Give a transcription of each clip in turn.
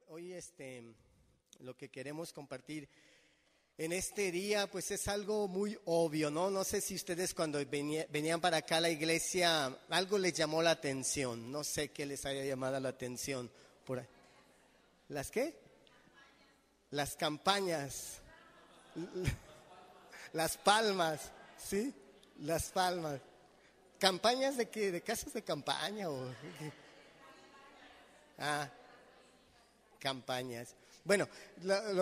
Hoy lo que queremos compartir en este día pues es algo muy obvio, ¿no? No sé si ustedes cuando venían para acá a la iglesia algo les llamó la atención, no sé qué les haya llamado la atención por ahí. ¿Las qué? Las campañas, las palmas, ¿sí? Las palmas. ¿Campañas de qué? ¿De casas de campaña o qué? Ah, campañas. Bueno,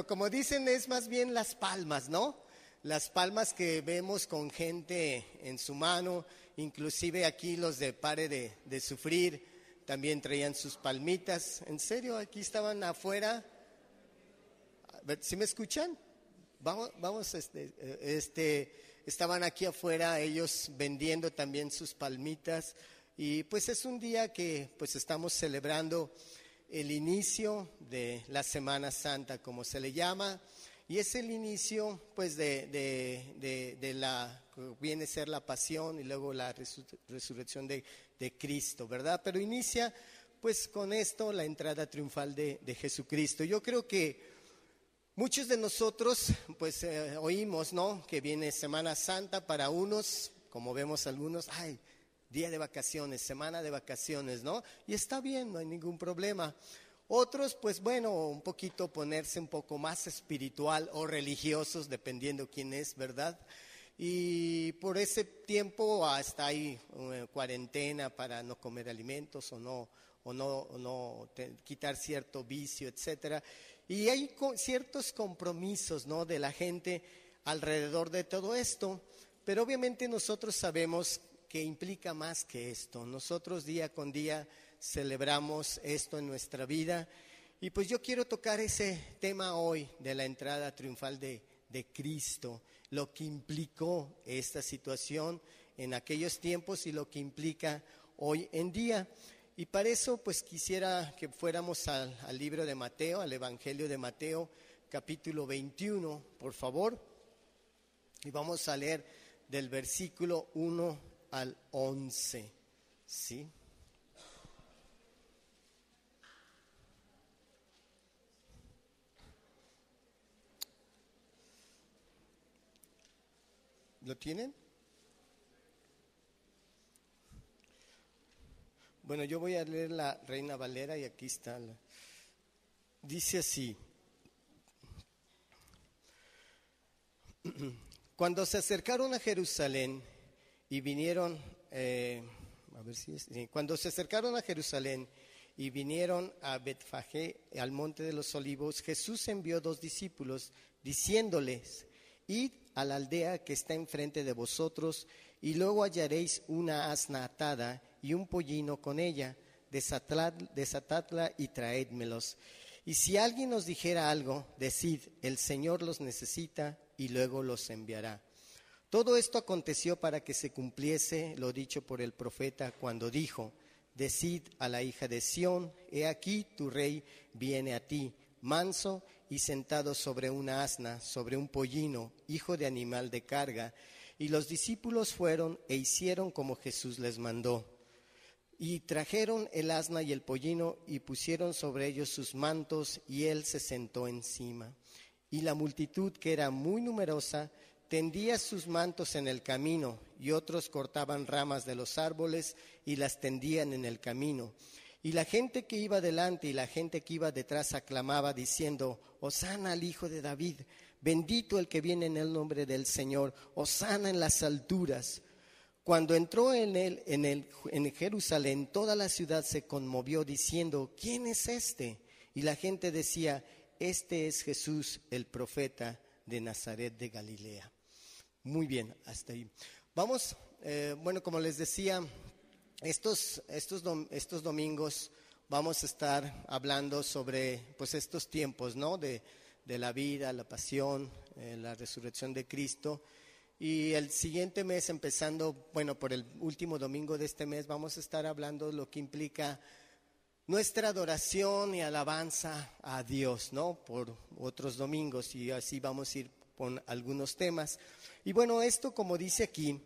como dicen es más bien las palmas, ¿no? Las palmas que vemos con gente en su mano, inclusive aquí los de Pare de Sufrir también traían sus palmitas. ¿En serio? Aquí estaban afuera. ¿Sí me escuchan? Vamos, estaban aquí afuera ellos vendiendo también sus palmitas y pues es un día que pues estamos celebrando el inicio de la Semana Santa, como se le llama, y es el inicio pues de la, viene a ser la pasión y luego la resurrección de Cristo, ¿verdad? Pero inicia pues con esto la entrada triunfal de Jesucristo. Yo creo que muchos de nosotros pues oímos, ¿no? Que viene Semana Santa para unos, como vemos algunos, ay, día de vacaciones, semana de vacaciones, ¿no? Y está bien, no hay ningún problema. Otros, pues bueno, un poquito ponerse un poco más espiritual o religiosos, dependiendo quién es, ¿verdad? Y por ese tiempo hasta hay cuarentena para no comer alimentos o no quitar cierto vicio, etcétera. Y hay ciertos compromisos, ¿no? De la gente alrededor de todo esto, pero obviamente nosotros sabemos que implica más que esto. Nosotros día con día celebramos esto en nuestra vida y pues yo quiero tocar ese tema hoy de la entrada triunfal de Cristo, lo que implicó esta situación en aquellos tiempos y lo que implica hoy en día. Y para eso pues quisiera que fuéramos al libro de Mateo, al Evangelio de Mateo, capítulo 21, por favor, y vamos a leer del versículo 1 al 11, ¿sí? ¿Lo tienen? Bueno, yo voy a leer la Reina Valera y aquí está. Dice así: Cuando se acercaron a Jerusalén y vinieron, cuando se acercaron a Jerusalén y vinieron a Betfagé, al monte de los olivos, Jesús envió 2 discípulos, diciéndoles: Id a la aldea que está enfrente de vosotros, y luego hallaréis una asna atada y un pollino con ella, desatadla y traédmelos. Y si alguien os dijera algo, decid: el Señor los necesita, y luego los enviará. Todo esto aconteció para que se cumpliese lo dicho por el profeta cuando dijo: Decid a la hija de Sión, he aquí tu rey viene a ti, manso y sentado sobre una asna, sobre un pollino, hijo de animal de carga. Y los discípulos fueron e hicieron como Jesús les mandó. Y trajeron el asna y el pollino y pusieron sobre ellos sus mantos, y él se sentó encima. Y la multitud, que era muy numerosa, tendía sus mantos en el camino, y otros cortaban ramas de los árboles y las tendían en el camino. Y la gente que iba delante y la gente que iba detrás aclamaba diciendo: Hosana al Hijo de David, bendito el que viene en el nombre del Señor, Hosana en las alturas. Cuando entró en Jerusalén, toda la ciudad se conmovió diciendo: ¿Quién es este? Y la gente decía: Este es Jesús, el profeta de Nazaret de Galilea. Muy bien, hasta ahí. Vamos, bueno, como les decía, estos domingos vamos a estar hablando sobre pues estos tiempos, ¿no? De la vida, la pasión, la resurrección de Cristo. Y el siguiente mes, empezando, bueno, por el último domingo de este mes, vamos a estar hablando de lo que implica nuestra adoración y alabanza a Dios, ¿no? Por otros domingos, y así vamos a ir con algunos temas. Y bueno, esto, como dice aquí,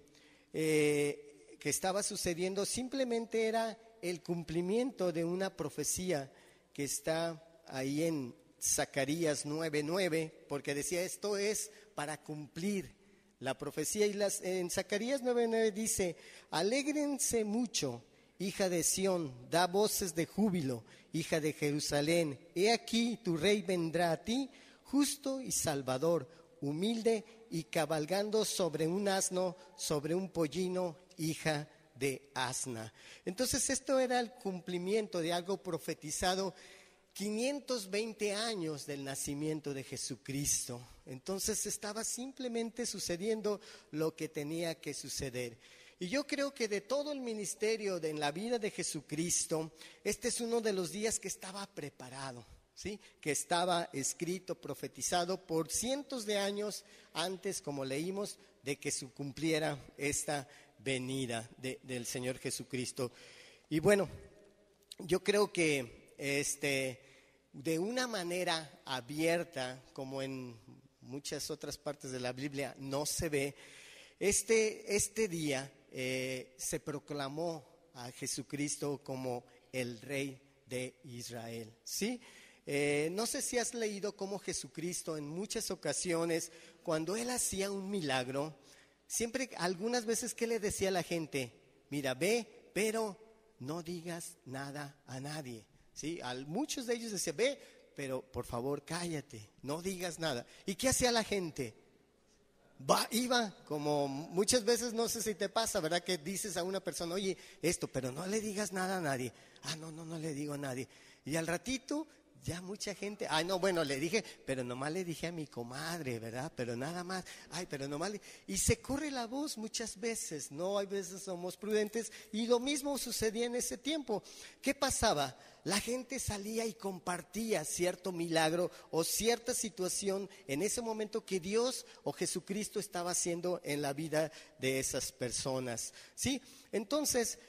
que estaba sucediendo, simplemente era el cumplimiento de una profecía que está ahí en Zacarías 9:9, porque decía esto es para cumplir la profecía. Y en Zacarías 9:9 dice: alégrense mucho, hija de Sión, da voces de júbilo, hija de Jerusalén. He aquí tu rey vendrá a ti, justo y salvador, humilde y cabalgando sobre un asno, sobre un pollino, hija de asna. Entonces esto era el cumplimiento de algo profetizado 520 años del nacimiento de Jesucristo. Entonces estaba simplemente sucediendo lo que tenía que suceder. Y yo creo que de todo el ministerio en la vida de Jesucristo, este es uno de los días que estaba preparado, ¿sí? Que estaba escrito, profetizado por cientos de años antes, como leímos, de que se cumpliera esta venida del Señor Jesucristo. Y bueno, yo creo que de una manera abierta, como en muchas otras partes de la Biblia no se ve, este día se proclamó a Jesucristo como el Rey de Israel, ¿sí? No sé si has leído cómo Jesucristo en muchas ocasiones, cuando Él hacía un milagro, siempre, algunas veces, ¿qué le decía a la gente? Mira, ve, pero no digas nada a nadie, ¿sí? Muchos de ellos decían, ve, pero por favor cállate, no digas nada. ¿Y qué hacía la gente? Iba, como muchas veces, no sé si te pasa, ¿verdad? Que dices a una persona, oye, esto, pero no le digas nada a nadie. No le digo a nadie. Y al ratito, ya mucha gente, no, bueno, le dije, pero nomás le dije a mi comadre, ¿verdad? Pero nada más, pero nomás y se corre la voz muchas veces, ¿no? Hay veces somos prudentes, y lo mismo sucedía en ese tiempo. ¿Qué pasaba? La gente salía y compartía cierto milagro o cierta situación en ese momento que Dios o Jesucristo estaba haciendo en la vida de esas personas, ¿sí? Entonces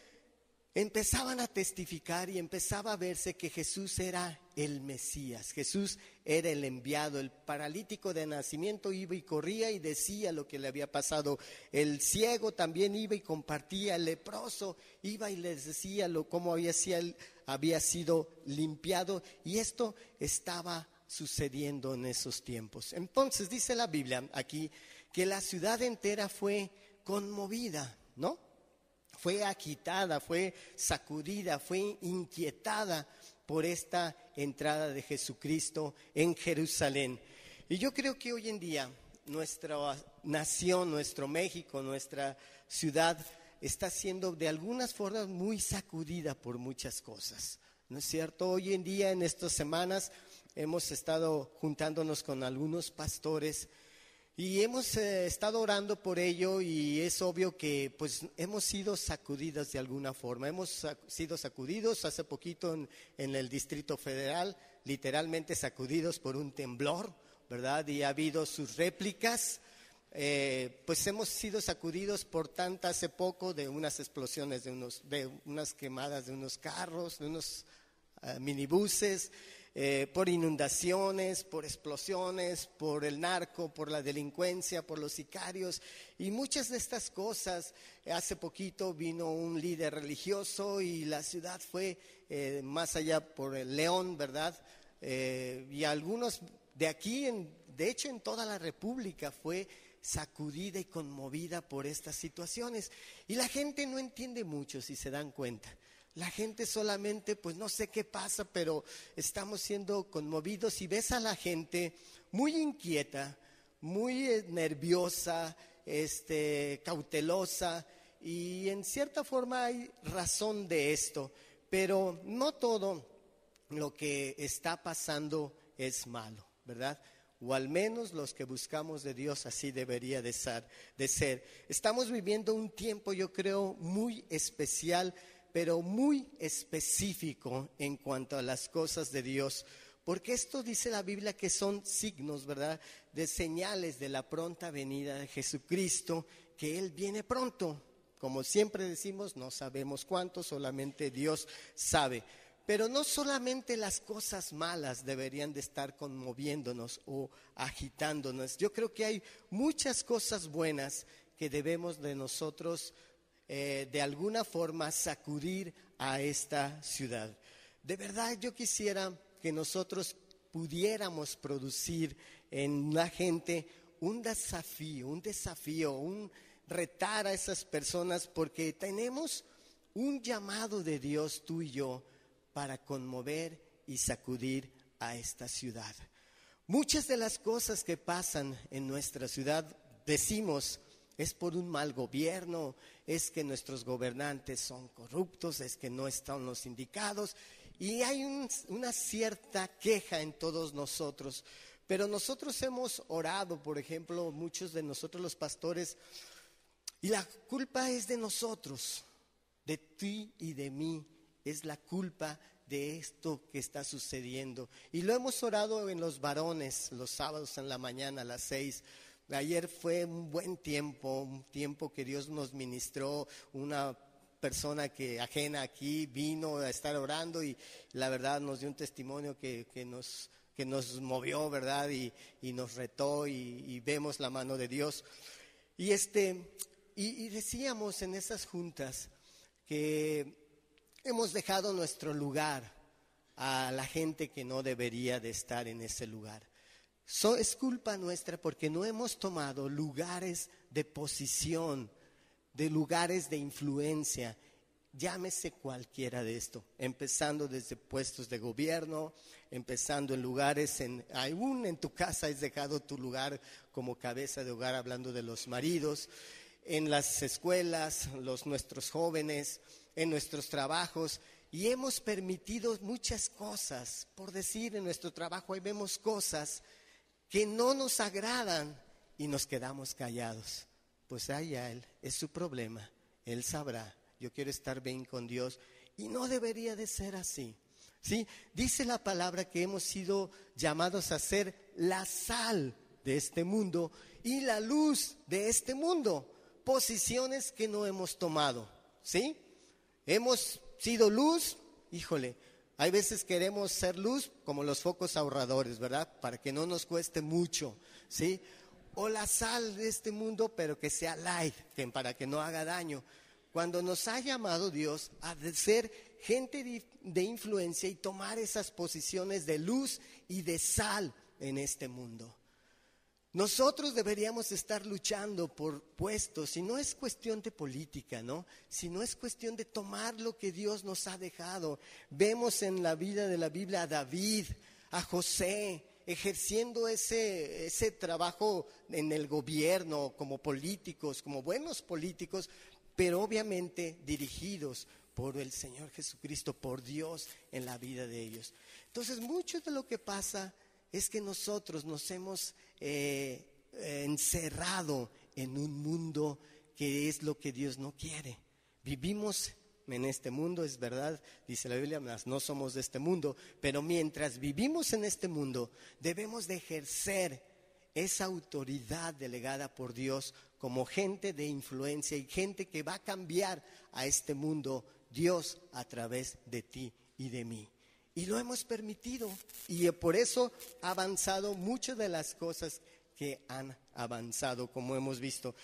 empezaban a testificar y empezaba a verse que Jesús era el Mesías, Jesús era el enviado. El paralítico de nacimiento iba y corría y decía lo que le había pasado. El ciego también iba y compartía. El leproso iba y les decía cómo había sido limpiado. Y esto estaba sucediendo en esos tiempos. Entonces dice la Biblia aquí que la ciudad entera fue conmovida, ¿no? Fue agitada, fue sacudida, fue inquietada por esta entrada de Jesucristo en Jerusalén. Y yo creo que hoy en día nuestra nación, nuestro México, nuestra ciudad está siendo de algunas formas muy sacudida por muchas cosas, ¿no es cierto? Hoy en día, en estas semanas, hemos estado juntándonos con algunos pastores y hemos estado orando por ello, y es obvio que pues hemos sido sacudidos de alguna forma. Hemos sido sacudidos hace poquito en el Distrito Federal, literalmente sacudidos por un temblor, ¿verdad? Y ha habido sus réplicas. Pues hemos sido sacudidos por hace poco de unas explosiones, de unas quemadas de unos carros, de unos minibuses. Por inundaciones, por explosiones, por el narco, por la delincuencia, por los sicarios y muchas de estas cosas. Hace poquito vino un líder religioso y la ciudad fue más allá por el León, ¿verdad? Y algunos de aquí, de hecho en toda la República, fue sacudida y conmovida por estas situaciones. Y la gente no entiende mucho, si se dan cuenta. La gente solamente, pues no sé qué pasa, pero estamos siendo conmovidos, y ves a la gente muy inquieta, muy nerviosa, cautelosa, y en cierta forma hay razón de esto, pero no todo lo que está pasando es malo, ¿verdad? O al menos los que buscamos de Dios así debería de ser. Estamos viviendo un tiempo, yo creo, muy especial, pero muy específico en cuanto a las cosas de Dios, porque esto dice la Biblia que son signos, ¿verdad?, de señales de la pronta venida de Jesucristo, que Él viene pronto. Como siempre decimos, no sabemos cuánto, solamente Dios sabe. Pero no solamente las cosas malas deberían de estar conmoviéndonos o agitándonos. Yo creo que hay muchas cosas buenas que debemos de nosotros de alguna forma sacudir a esta ciudad. De verdad yo quisiera que nosotros pudiéramos producir en la gente un desafío, un retar a esas personas, porque tenemos un llamado de Dios, tú y yo, para conmover y sacudir a esta ciudad. Muchas de las cosas que pasan en nuestra ciudad, decimos, es por un mal gobierno, es que nuestros gobernantes son corruptos, es que no están los indicados, y hay una cierta queja en todos nosotros. Pero nosotros hemos orado, por ejemplo, muchos de nosotros los pastores, y la culpa es de nosotros, de ti y de mí, es la culpa de esto que está sucediendo. Y lo hemos orado en los varones, los sábados en la mañana a las 6. Ayer fue un buen tiempo, un tiempo que Dios nos ministró. Una persona que ajena aquí vino a estar orando y la verdad nos dio un testimonio que nos movió, ¿verdad? Y nos retó y vemos la mano de Dios. Y decíamos en esas juntas que hemos dejado nuestro lugar a la gente que no debería de estar en ese lugar. Es culpa nuestra porque no hemos tomado lugares de posición, de lugares de influencia, llámese cualquiera de esto, empezando desde puestos de gobierno, empezando en lugares, aún en tu casa has dejado tu lugar como cabeza de hogar, hablando de los maridos, en las escuelas, nuestros jóvenes, en nuestros trabajos, y hemos permitido muchas cosas. Por decir, en nuestro trabajo ahí vemos cosas que no nos agradan y nos quedamos callados. Pues allá él, es su problema, él sabrá. Yo quiero estar bien con Dios y no debería de ser así. ¿Sí? Dice la palabra que hemos sido llamados a ser la sal de este mundo y la luz de este mundo. Posiciones que no hemos tomado, ¿sí? Hemos sido luz, híjole, hay veces queremos ser luz como los focos ahorradores, ¿verdad? Para que no nos cueste mucho, ¿sí? O la sal de este mundo, pero que sea light, para que no haga daño. Cuando nos ha llamado Dios a ser gente de influencia y tomar esas posiciones de luz y de sal en este mundo. Nosotros deberíamos estar luchando por puestos, y no es cuestión de política, ¿no? Sino es cuestión de tomar lo que Dios nos ha dejado. Vemos en la vida de la Biblia a David, a José, ejerciendo ese trabajo en el gobierno como políticos, como buenos políticos, pero obviamente dirigidos por el Señor Jesucristo, por Dios en la vida de ellos. Entonces, mucho de lo que pasa es que nosotros nos hemos encerrado en un mundo que es lo que Dios no quiere. Vivimos en este mundo, es verdad, dice la Biblia, no somos de este mundo, pero mientras vivimos en este mundo, debemos de ejercer esa autoridad delegada por Dios como gente de influencia y gente que va a cambiar a este mundo, Dios a través de ti y de mí. Y lo hemos permitido, y por eso ha avanzado muchas de las cosas que han avanzado, como hemos visto.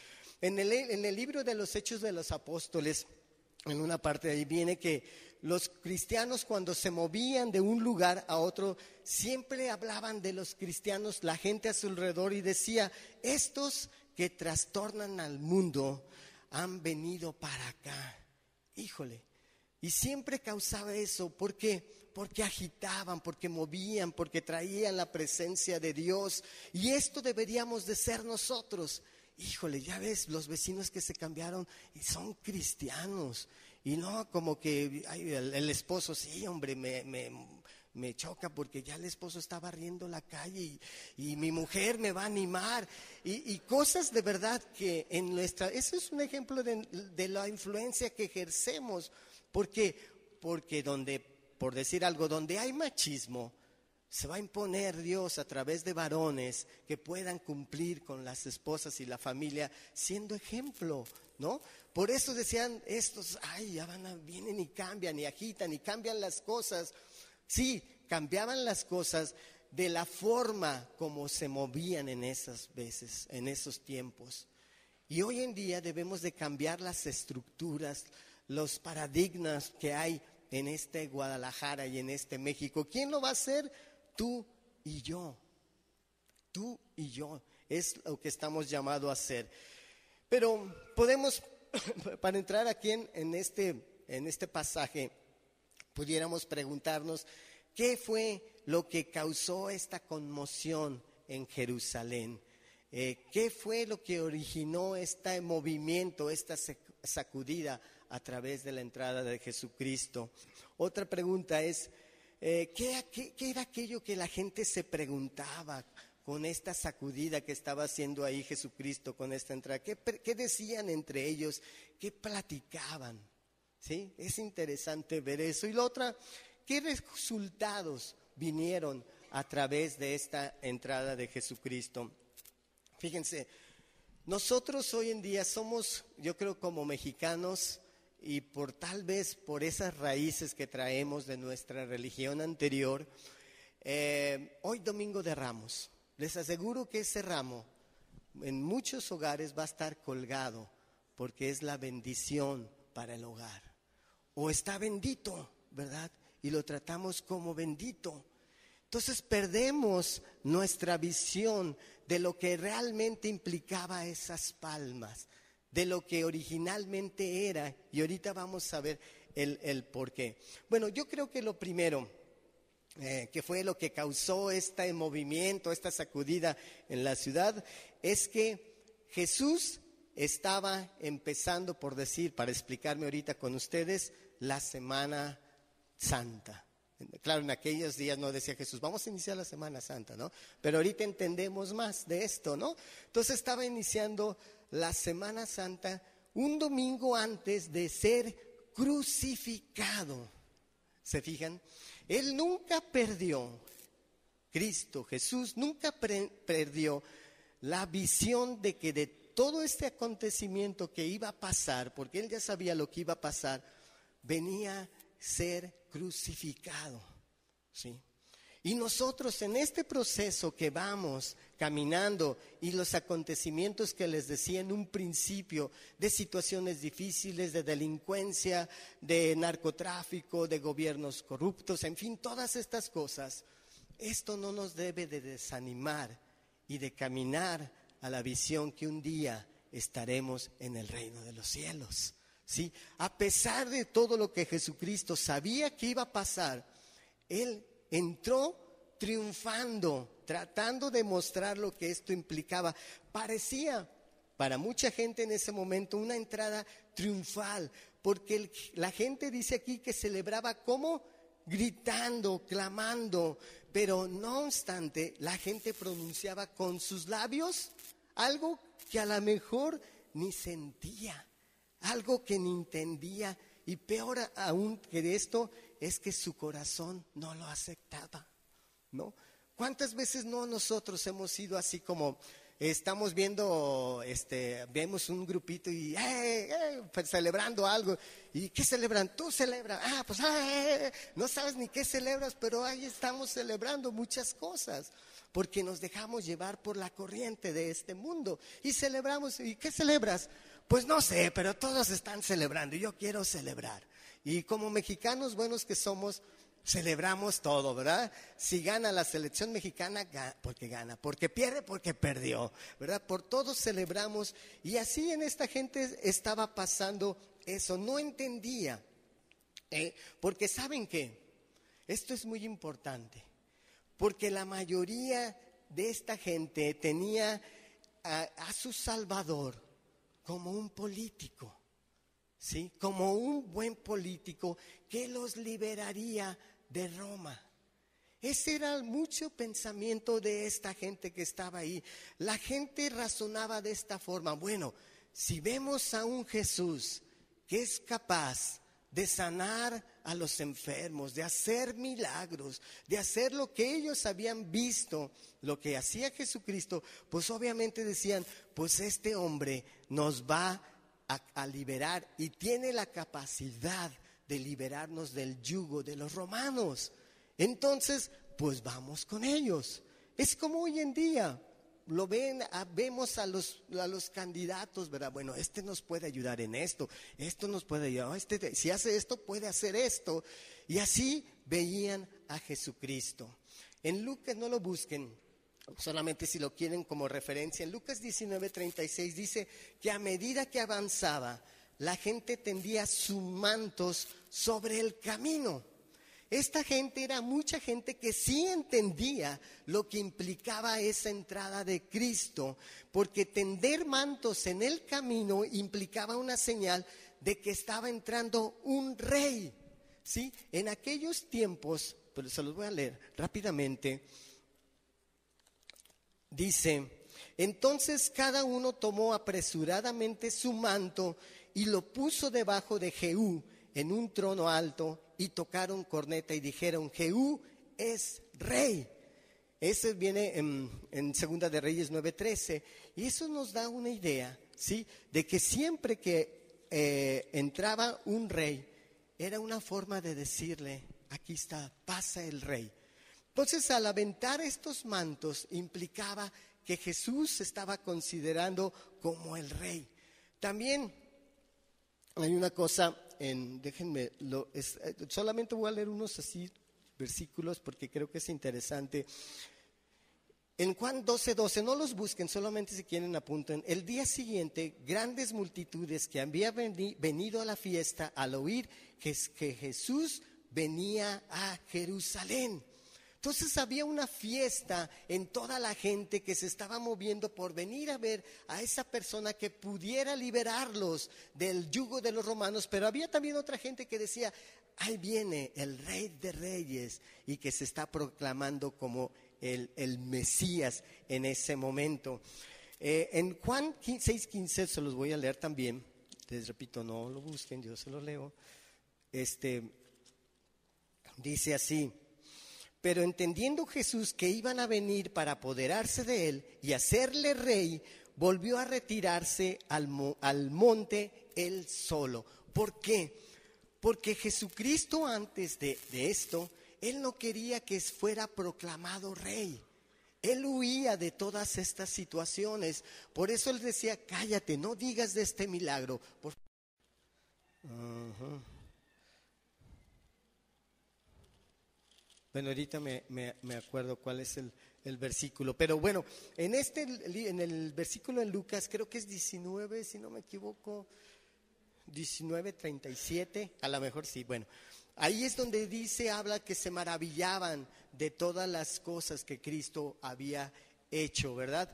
En el libro de los Hechos de los Apóstoles, en una parte de ahí viene que los cristianos, cuando se movían de un lugar a otro, siempre hablaban de los cristianos, la gente a su alrededor, y decía, estos que trastornan al mundo han venido para acá. Híjole, y siempre causaba eso, ¿por qué? Porque agitaban, porque movían, porque traían la presencia de Dios. Y esto deberíamos de ser nosotros. Híjole, ya ves, los vecinos que se cambiaron y son cristianos. Y no como que ay, el esposo, sí, hombre, me choca porque ya el esposo está barriendo la calle y mi mujer me va a animar. Y cosas de verdad que en eso es un ejemplo de la influencia que ejercemos. Porque por decir algo, donde hay machismo, se va a imponer Dios a través de varones que puedan cumplir con las esposas y la familia siendo ejemplo, ¿no? Por eso decían estos, ay, ya vienen y cambian y agitan y cambian las cosas. Sí, cambiaban las cosas de la forma como se movían en esas veces, en esos tiempos. Y hoy en día debemos de cambiar las estructuras, los paradigmas que hay en este Guadalajara y en este México. ¿Quién lo va a hacer? Tú y yo. Tú y yo. Es lo que estamos llamados a hacer. Pero podemos, para entrar aquí en este pasaje, pudiéramos preguntarnos, ¿qué fue lo que causó esta conmoción en Jerusalén? ¿Qué fue lo que originó este movimiento, esta sacudida a través de la entrada de Jesucristo? Otra pregunta es, ¿qué era aquello que la gente se preguntaba con esta sacudida que estaba haciendo ahí Jesucristo con esta entrada? ¿Qué decían entre ellos? ¿Qué platicaban? ¿Sí? Es interesante ver eso. Y la otra, ¿qué resultados vinieron a través de esta entrada de Jesucristo? Fíjense, nosotros hoy en día somos, yo creo como mexicanos, y tal vez por esas raíces que traemos de nuestra religión anterior, hoy Domingo de Ramos, les aseguro que ese ramo en muchos hogares va a estar colgado porque es la bendición para el hogar. O está bendito, ¿verdad? Y lo tratamos como bendito. Entonces perdemos nuestra visión de lo que realmente implicaba esas palmas, de lo que originalmente era, y ahorita vamos a ver el por qué. Bueno, yo creo que lo primero que fue lo que causó este movimiento, esta sacudida en la ciudad, es que Jesús estaba empezando, por decir, para explicarme ahorita con ustedes, la Semana Santa. Claro, en aquellos días no decía Jesús, vamos a iniciar la Semana Santa, ¿no? Pero ahorita entendemos más de esto, ¿no? Entonces estaba iniciando la Semana Santa un domingo antes de ser crucificado. ¿Se fijan? Él nunca perdió, Cristo, Jesús, nunca perdió la visión de que de todo este acontecimiento que iba a pasar, porque él ya sabía lo que iba a pasar, venía a ser crucificado, ¿sí? Y nosotros en este proceso que vamos caminando y los acontecimientos que les decía en un principio, de situaciones difíciles, de delincuencia, de narcotráfico, de gobiernos corruptos, en fin, todas estas cosas, esto no nos debe de desanimar y de caminar a la visión que un día estaremos en el reino de los cielos, ¿sí? A pesar de todo lo que Jesucristo sabía que iba a pasar, Él entró triunfando, tratando de mostrar lo que esto implicaba. Parecía para mucha gente en ese momento una entrada triunfal, porque la gente dice aquí que celebraba como gritando, clamando, pero no obstante la gente pronunciaba con sus labios algo que a lo mejor ni sentía, algo que ni entendía, y peor aún que de esto es que su corazón no lo aceptaba, ¿no? ¿Cuántas veces no nosotros hemos sido así como estamos viendo, vemos un grupito y pues celebrando algo? ¿Y qué celebran? Tú celebras. Pues no sabes ni qué celebras, pero ahí estamos celebrando muchas cosas, porque nos dejamos llevar por la corriente de este mundo y celebramos. ¿Y qué celebras? Pues no sé, pero todos están celebrando y yo quiero celebrar. Y como mexicanos buenos que somos, celebramos todo, ¿verdad? Si gana la selección mexicana, porque gana, porque pierde, porque perdió, ¿verdad? Por todos celebramos, y así en esta gente estaba pasando eso. No entendía, porque ¿saben qué? Esto es muy importante, porque la mayoría de esta gente tenía a su Salvador como un político, ¿sí? Como un buen político que los liberaría de Roma. Ese era mucho pensamiento de esta gente que estaba ahí. La gente razonaba de esta forma: bueno, si vemos a un Jesús que es capaz de sanar a los enfermos, de hacer milagros, de hacer lo que ellos habían visto, lo que hacía Jesucristo, pues obviamente decían, pues este hombre nos va a liberar y tiene la capacidad de liberarnos del yugo de los romanos. Entonces, pues vamos con ellos. Es como hoy en día. vemos a los candidatos, ¿verdad? Bueno, este nos puede ayudar en esto nos puede ayudar, si hace esto puede hacer esto. Y así veían a Jesucristo. En Lucas, no lo busquen, solamente si lo quieren como referencia. En Lucas 19:36 dice que a medida que avanzaba, la gente tendía sus mantos sobre el camino. Esta gente era mucha gente que sí entendía lo que implicaba esa entrada de Cristo, porque tender mantos en el camino implicaba una señal de que estaba entrando un rey, ¿sí? En aquellos tiempos, pero se los voy a leer rápidamente, dice: entonces cada uno tomó apresuradamente su manto y lo puso debajo de Jehú en un trono alto, y tocaron corneta y dijeron: Jehú es rey. Ese viene en Segunda de Reyes 9:13, y eso nos da una idea, ¿sí? De que siempre que entraba un rey, era una forma de decirle: aquí está, pasa el rey. Entonces, al aventar estos mantos, implicaba que Jesús se estaba considerando como el rey. También hay una cosa, solamente voy a leer unos así versículos porque creo que es interesante. En Juan 12:12, no los busquen, solamente si quieren apunten. El día siguiente, grandes multitudes que habían venido a la fiesta al oír que Jesús venía a Jerusalén. Entonces había una fiesta en toda la gente que se estaba moviendo por venir a ver a esa persona que pudiera liberarlos del yugo de los romanos. Pero había también otra gente que decía: ahí viene el Rey de Reyes, y que se está proclamando como el Mesías en ese momento. En Juan 6:15 se los voy a leer también. Les repito, no lo busquen, yo se lo leo. Dice así: pero entendiendo Jesús que iban a venir para apoderarse de él y hacerle rey, volvió a retirarse al monte él solo. ¿Por qué? Porque Jesucristo, antes de esto, él no quería que fuera proclamado rey. Él huía de todas estas situaciones. Por eso él decía: cállate, no digas de este milagro. Bueno, ahorita me acuerdo cuál es el versículo. Pero bueno, en el versículo en Lucas, creo que es 19, si no me equivoco, 19:37, a lo mejor sí. Bueno, ahí es donde habla que se maravillaban de todas las cosas que Cristo había hecho, ¿verdad?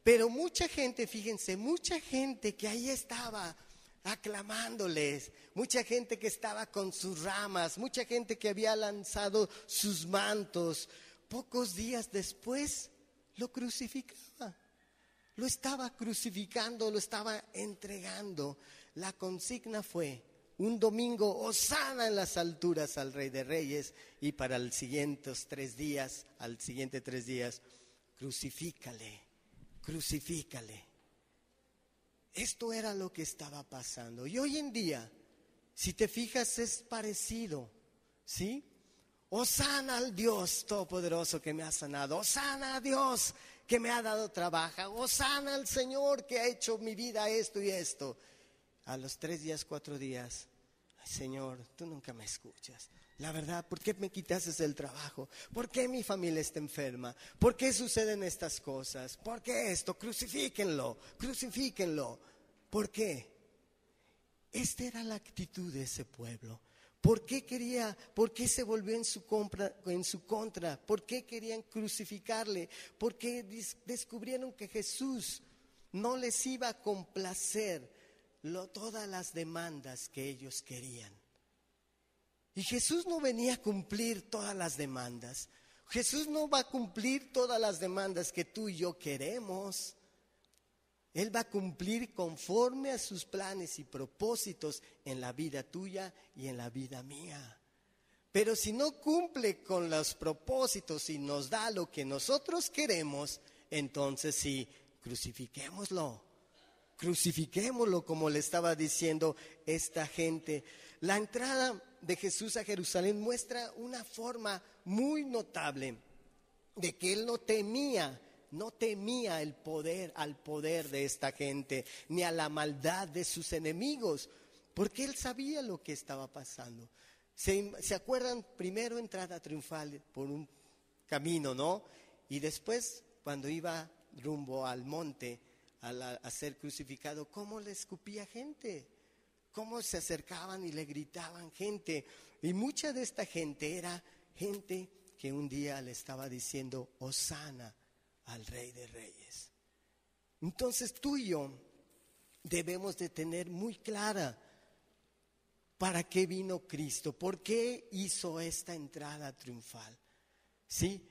Pero mucha gente, fíjense, mucha gente que ahí estaba aclamándoles, mucha gente que estaba con sus ramas, mucha gente que había lanzado sus mantos, pocos días después lo crucificaba, lo estaba crucificando, lo estaba entregando. La consigna fue un domingo: hosana en las alturas al Rey de Reyes, y para los siguientes 3 días, crucifícale, crucifícale. Esto era lo que estaba pasando. Y hoy en día, si te fijas, es parecido, ¿sí? Hosana al Dios Todopoderoso que me ha sanado. Hosana a Dios que me ha dado trabajo. Hosana al Señor que ha hecho mi vida esto y esto. A los 3 días, 4 días: ay, Señor, tú nunca me escuchas. La verdad, ¿por qué me quitaste el trabajo? ¿Por qué mi familia está enferma? ¿Por qué suceden estas cosas? ¿Por qué esto? Crucifíquenlo, crucifíquenlo. ¿Por qué? Esta era la actitud de ese pueblo. ¿Por qué se volvió en su contra? ¿Por qué querían crucificarle? Porque descubrieron que Jesús no les iba a complacer todas las demandas que ellos querían. Y Jesús no venía a cumplir todas las demandas. Jesús no va a cumplir todas las demandas que tú y yo queremos. Él va a cumplir conforme a sus planes y propósitos en la vida tuya y en la vida mía. Pero si no cumple con los propósitos y nos da lo que nosotros queremos, entonces sí, crucifiquémoslo. Crucifiquémoslo, como le estaba diciendo esta gente. La entrada de Jesús a Jerusalén muestra una forma muy notable de que él no temía no temía al poder de esta gente, ni a la maldad de sus enemigos, porque él sabía lo que estaba pasando. ¿Se acuerdan? Primero entrada triunfal por un camino, ¿no? Y después, cuando iba rumbo al monte a ser crucificado, ¿cómo le escupía gente? ¿Cómo se acercaban y le gritaban gente? Y mucha de esta gente era gente que un día le estaba diciendo Hosana al Rey de Reyes. Entonces tú y yo debemos de tener muy clara para qué vino Cristo, por qué hizo esta entrada triunfal. ¿Sí?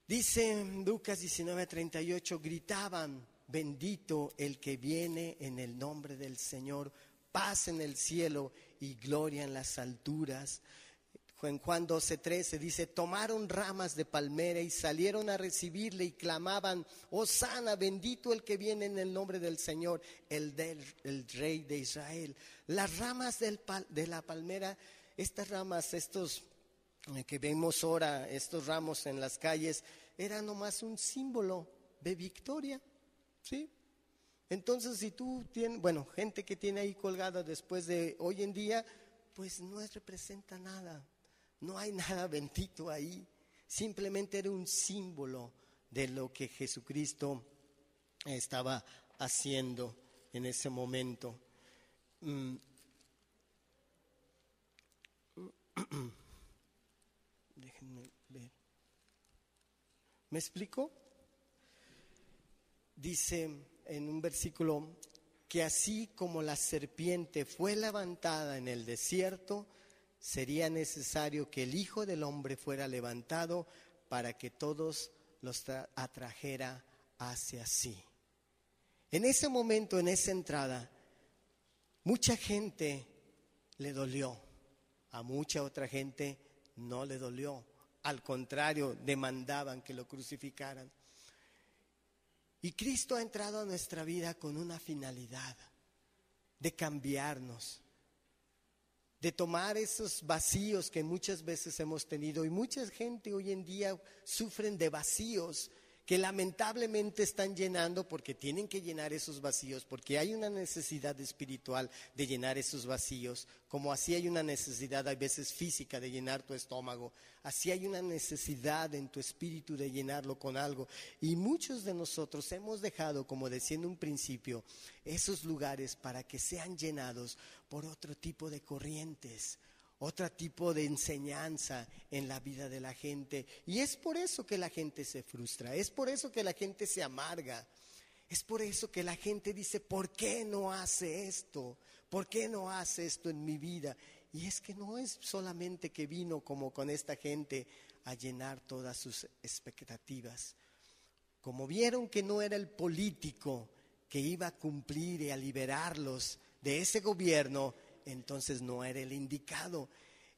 Dice Lucas 19:38, gritaban, bendito el que viene en el nombre del Señor, paz en el cielo y gloria en las alturas. En Juan 12:13 dice, tomaron ramas de palmera y salieron a recibirle y clamaban, Hosana, bendito el que viene en el nombre del Señor, el Rey de Israel. Las ramas de la palmera, estas ramas, estos que vemos ahora, estos ramos en las calles, eran nomás un símbolo de victoria, ¿sí? Entonces, si tú tienes, gente que tiene ahí colgada después de hoy en día, pues no representa nada. No hay nada bendito ahí, simplemente era un símbolo de lo que Jesucristo estaba haciendo en ese momento. Déjenme ver. ¿Me explico? Dice en un versículo que así como la serpiente fue levantada en el desierto, sería necesario que el Hijo del Hombre fuera levantado para que todos los atrajera hacia sí. En ese momento, en esa entrada, mucha gente le dolió, a mucha otra gente no le dolió. Al contrario, demandaban que lo crucificaran. Y Cristo ha entrado a nuestra vida con una finalidad, de cambiarnos, de tomar esos vacíos que muchas veces hemos tenido. Y mucha gente hoy en día sufren de vacíos que lamentablemente están llenando porque tienen que llenar esos vacíos, porque hay una necesidad espiritual de llenar esos vacíos, como así hay una necesidad a veces física de llenar tu estómago, así hay una necesidad en tu espíritu de llenarlo con algo. Y muchos de nosotros hemos dejado, como decía en un principio, esos lugares para que sean llenados por otro tipo de corrientes, otro tipo de enseñanza en la vida de la gente. Y es por eso que la gente se frustra, es por eso que la gente se amarga, es por eso que la gente dice, ¿por qué no hace esto? ¿Por qué no hace esto en mi vida? Y es que no es solamente que vino como con esta gente a llenar todas sus expectativas. Como vieron que no era el político que iba a cumplir y a liberarlos de ese gobierno, entonces no era el indicado.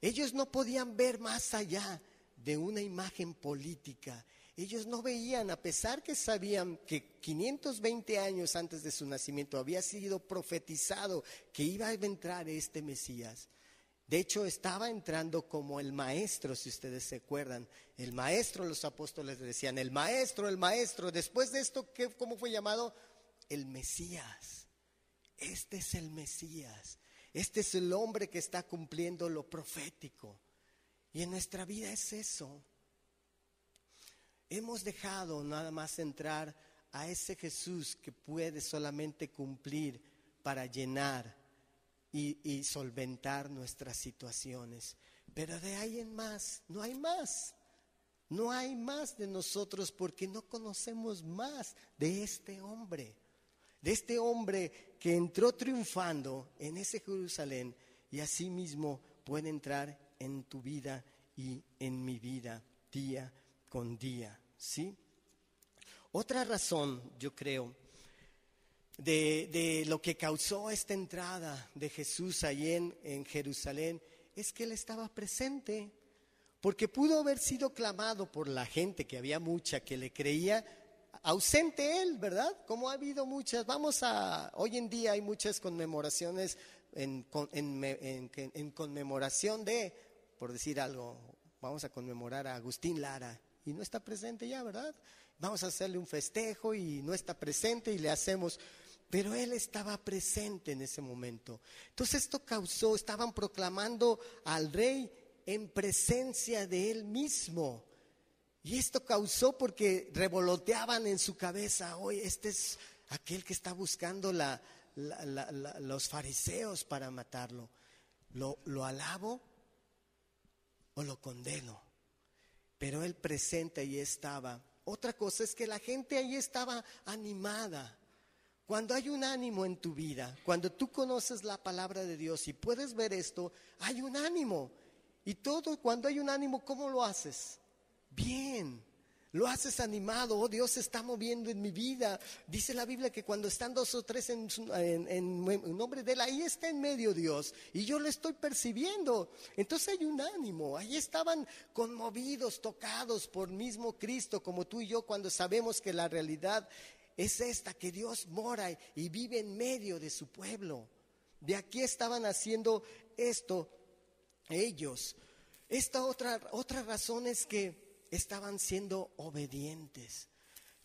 Ellos no podían ver más allá de una imagen política. Ellos no veían, a pesar que sabían que 520 años antes de su nacimiento había sido profetizado que iba a entrar este Mesías. De hecho, estaba entrando como el maestro, si ustedes se acuerdan. El maestro, los apóstoles decían, el maestro. Después de esto, ¿cómo fue llamado? El Mesías. Este es el Mesías. Este es el hombre que está cumpliendo lo profético. Y en nuestra vida es eso. Hemos dejado nada más entrar a ese Jesús que puede solamente cumplir para llenar y solventar nuestras situaciones. Pero de ahí en más, no hay más. No hay más de nosotros porque no conocemos más de este hombre. De este hombre que entró triunfando en ese Jerusalén y así mismo puede entrar en tu vida y en mi vida día con día, ¿sí? Otra razón, yo creo, de lo que causó esta entrada de Jesús allí en Jerusalén es que Él estaba presente, porque pudo haber sido clamado por la gente, que había mucha que le creía, ausente Él, ¿verdad? Como ha habido muchas, hoy en día hay muchas conmemoraciones en conmemoración de, por decir algo, vamos a conmemorar a Agustín Lara y no está presente ya, ¿verdad? Vamos a hacerle un festejo y no está presente y le hacemos, pero él estaba presente en ese momento. Entonces esto causó, estaban proclamando al rey en presencia de él mismo. Y esto causó porque revoloteaban en su cabeza, oye, este es aquel que está buscando los fariseos para matarlo. ¿Lo alabo o lo condeno? Pero él presente ahí estaba. Otra cosa es que la gente ahí estaba animada. Cuando hay un ánimo en tu vida, cuando tú conoces la palabra de Dios y puedes ver esto, hay un ánimo. Y todo, cuando hay un ánimo, ¿cómo lo haces? Bien, lo haces animado. Oh, Dios se está moviendo en mi vida. Dice la Biblia que cuando están 2 o 3 en nombre de él, ahí está en medio Dios, y yo lo estoy percibiendo. Entonces hay un ánimo. Ahí estaban conmovidos, tocados por mismo Cristo, como tú y yo, cuando sabemos que la realidad es esta, que Dios mora y vive en medio de su pueblo. De aquí estaban haciendo esto ellos. Esta otra razón es que estaban siendo obedientes.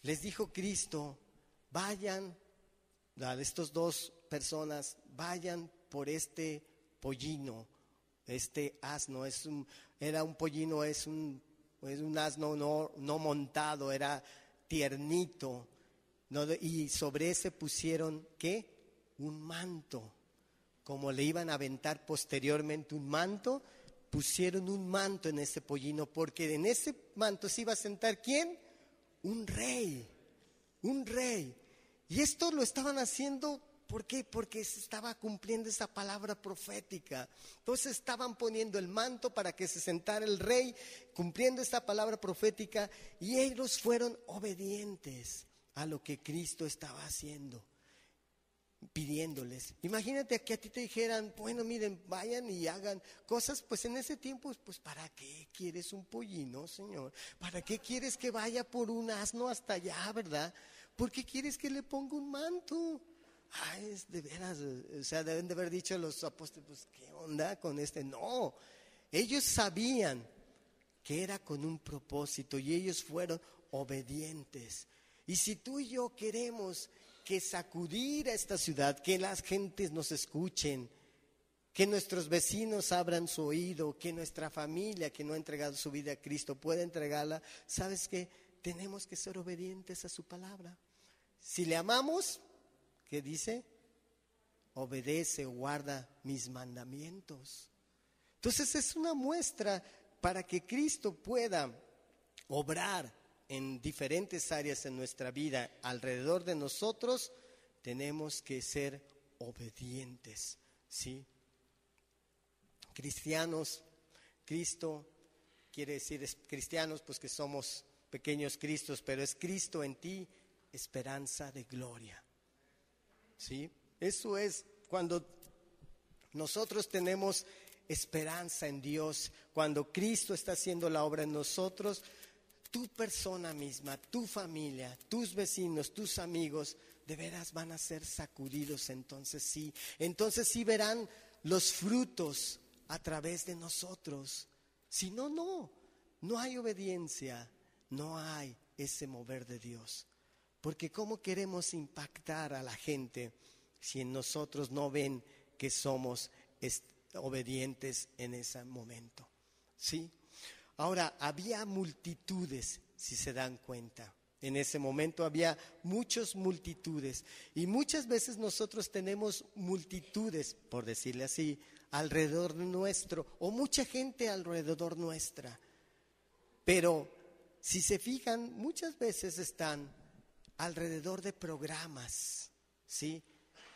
Les dijo Cristo, vayan, a estas 2 personas, vayan por este pollino, este asno. Era un pollino, es un asno no montado, era tiernito, ¿no? Y sobre ese pusieron, ¿qué? Un manto. Como le iban a aventar posteriormente un manto, pusieron un manto en ese pollino, porque en ese manto se iba a sentar ¿quién? Un rey, un rey. Y esto lo estaban haciendo, ¿por qué? Porque se estaba cumpliendo esa palabra profética. Entonces estaban poniendo el manto para que se sentara el rey, cumpliendo esta palabra profética, y ellos fueron obedientes a lo que Cristo estaba haciendo, pidiéndoles. Imagínate que a ti te dijeran, bueno, miren, vayan y hagan cosas. Pues en ese tiempo, pues ¿para qué quieres un pollino, Señor? ¿Para qué quieres que vaya por un asno hasta allá, verdad? ¿Por qué quieres que le ponga un manto? Ay, es de veras, o sea, deben de haber dicho los apóstoles, pues ¿qué onda con este? No, ellos sabían que era con un propósito y ellos fueron obedientes. Y si tú y yo queremos que sacudir a esta ciudad, que las gentes nos escuchen, que nuestros vecinos abran su oído, que nuestra familia que no ha entregado su vida a Cristo pueda entregarla, ¿sabes qué? Tenemos que ser obedientes a su palabra. Si le amamos, ¿qué dice? Obedece o guarda mis mandamientos. Entonces es una muestra para que Cristo pueda obrar en diferentes áreas en nuestra vida alrededor de nosotros. Tenemos que ser obedientes, ¿sí? Cristianos, Cristo quiere decir cristianos, pues que somos pequeños Cristos, pero es Cristo en ti, esperanza de gloria, ¿sí? Eso es cuando nosotros tenemos esperanza en Dios, cuando Cristo está haciendo la obra en nosotros. Tu persona misma, tu familia, tus vecinos, tus amigos, de veras van a ser sacudidos. Entonces sí verán los frutos a través de nosotros. Si no, no hay obediencia, no hay ese mover de Dios. Porque ¿cómo queremos impactar a la gente si en nosotros no ven que somos obedientes en ese momento? ¿Sí? Ahora, había multitudes, si se dan cuenta. En ese momento había muchas multitudes. Y muchas veces nosotros tenemos multitudes, por decirle así, alrededor nuestro, o mucha gente alrededor nuestra. Pero si se fijan, muchas veces están alrededor de programas, ¿sí?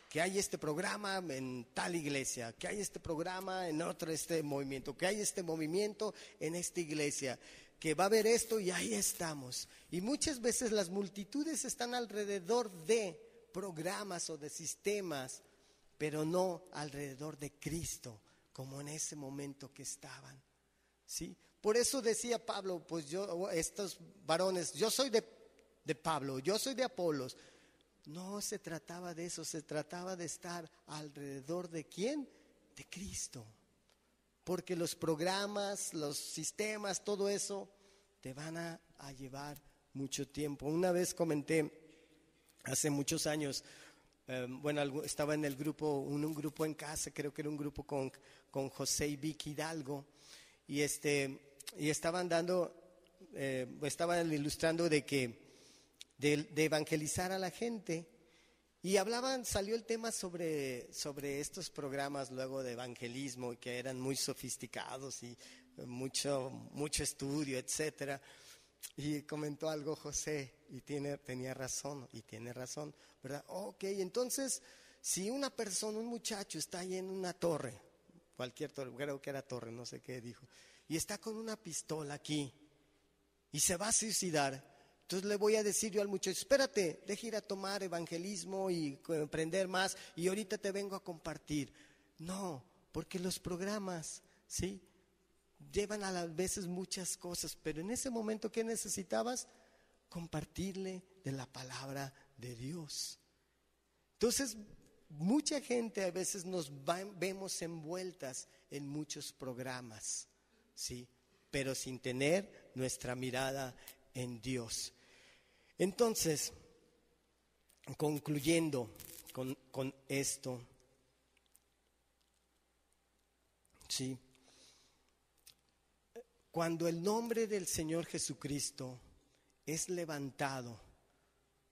Que hay este programa en tal iglesia, que hay este programa en otro movimiento, que hay este movimiento en esta iglesia, que va a haber esto y ahí estamos. Y muchas veces las multitudes están alrededor de programas o de sistemas, pero no alrededor de Cristo, como en ese momento que estaban, ¿sí? Por eso decía Pablo, pues estos varones, yo soy de Pablo, yo soy de Apolos. No se trataba de eso, se trataba de estar alrededor de ¿quién? De Cristo. Porque los programas, los sistemas, todo eso te van a llevar mucho tiempo. Una vez comenté, hace muchos años, estaba en el grupo, un grupo en casa, creo que era un grupo con José y Vicky Hidalgo, y estaban ilustrando de evangelizar a la gente, y salió el tema sobre estos programas luego de evangelismo, que eran muy sofisticados y mucho estudio, etcétera. Y comentó algo José, y tenía razón, ¿verdad? Ok, entonces, si una persona, un muchacho está ahí en una torre, cualquier torre, creo que era torre, no sé qué dijo, y está con una pistola aquí, y se va a suicidar, entonces le voy a decir yo al muchacho, espérate, deja ir a tomar evangelismo y aprender más, y ahorita te vengo a compartir. No, porque los programas, ¿sí?, llevan a las veces muchas cosas, pero en ese momento, ¿qué necesitabas? Compartirle de la palabra de Dios. Entonces, mucha gente a veces vemos envueltas en muchos programas, ¿sí?, pero sin tener nuestra mirada en Dios. Entonces, concluyendo con esto, ¿sí?, cuando el nombre del Señor Jesucristo es levantado,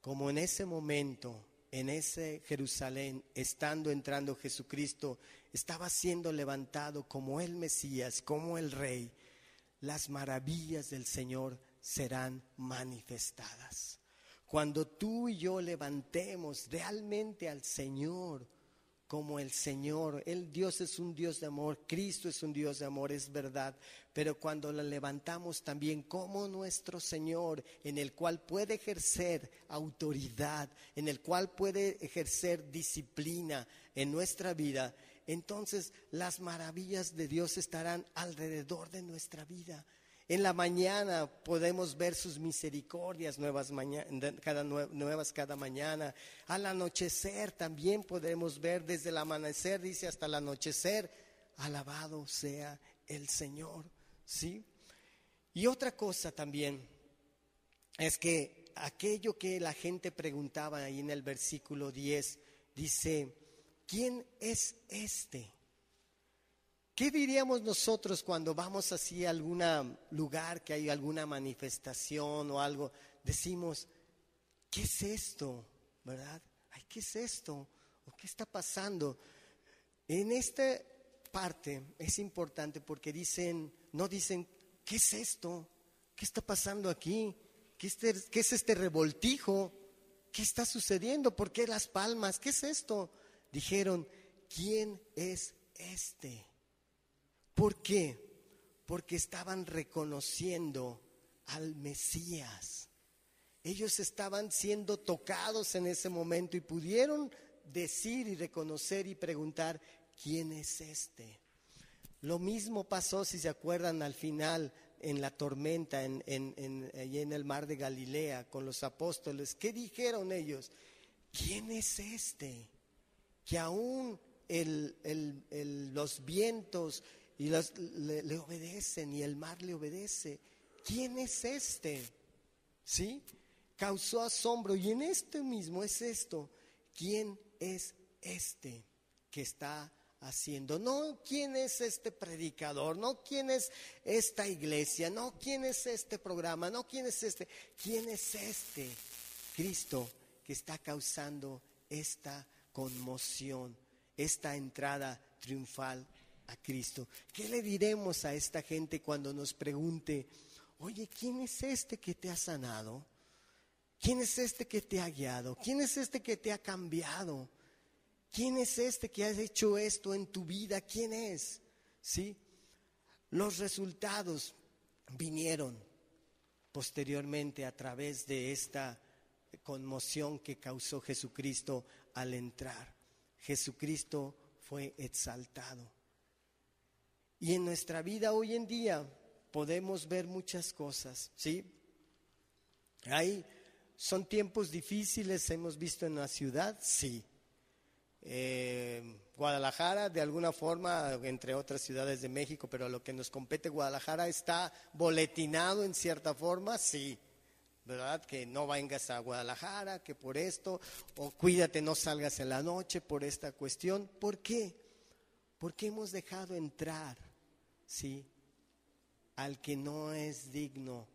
como en ese momento, en ese Jerusalén, entrando Jesucristo, estaba siendo levantado como el Mesías, como el Rey, las maravillas del Señor serán manifestadas. Cuando tú y yo levantemos realmente al Señor como el Señor, Dios es un Dios de amor, Cristo es un Dios de amor, es verdad, pero cuando lo levantamos también como nuestro Señor, en el cual puede ejercer autoridad, en el cual puede ejercer disciplina en nuestra vida, entonces las maravillas de Dios estarán alrededor de nuestra vida. En la mañana podemos ver sus misericordias nuevas cada mañana. Al anochecer también podemos ver desde el amanecer, dice, hasta el anochecer. Alabado sea el Señor, ¿sí? Y otra cosa también es que aquello que la gente preguntaba ahí en el versículo 10, dice, ¿quién es este? ¿Qué diríamos nosotros cuando vamos así a algún lugar que hay alguna manifestación o algo? Decimos, ¿qué es esto? ¿Verdad? Ay, ¿qué es esto? ¿O qué está pasando? En esta parte es importante porque no dicen, ¿qué es esto? ¿Qué está pasando aquí? ¿Qué es este revoltijo? ¿Qué está sucediendo? ¿Por qué las palmas? ¿Qué es esto? Dijeron, ¿quién es este? ¿Por qué? Porque estaban reconociendo al Mesías. Ellos estaban siendo tocados en ese momento y pudieron decir y reconocer y preguntar, ¿quién es este? Lo mismo pasó, si se acuerdan, al final en la tormenta allí en el mar de Galilea con los apóstoles. ¿Qué dijeron ellos? ¿Quién es este? Que aún los vientos y le obedecen y el mar le obedece. ¿Quién es este? ¿Sí? Causó asombro, y en este mismo es esto. ¿Quién es este que está haciendo? No quién es este predicador, no quién es esta iglesia, no quién es este programa, no quién es este. ¿Quién es este Cristo que está causando esta conmoción, esta entrada triunfal a Cristo? ¿Qué le diremos a esta gente cuando nos pregunte, oye, ¿quién es este que te ha sanado? ¿Quién es este que te ha guiado? ¿Quién es este que te ha cambiado? ¿Quién es este que ha hecho esto en tu vida? ¿Quién es? ¿Sí? Los resultados vinieron posteriormente a través de esta conmoción que causó Jesucristo al entrar. Jesucristo fue exaltado. Y en nuestra vida hoy en día podemos ver muchas cosas, ¿sí? Son tiempos difíciles, hemos visto en la ciudad, sí. Guadalajara, de alguna forma, entre otras ciudades de México, pero a lo que nos compete, Guadalajara está boletinado en cierta forma, sí, ¿verdad? Que no vengas a Guadalajara, que por esto, o cuídate, no salgas en la noche por esta cuestión. ¿Por qué? Porque hemos dejado entrar, ¿sí?, al que no es digno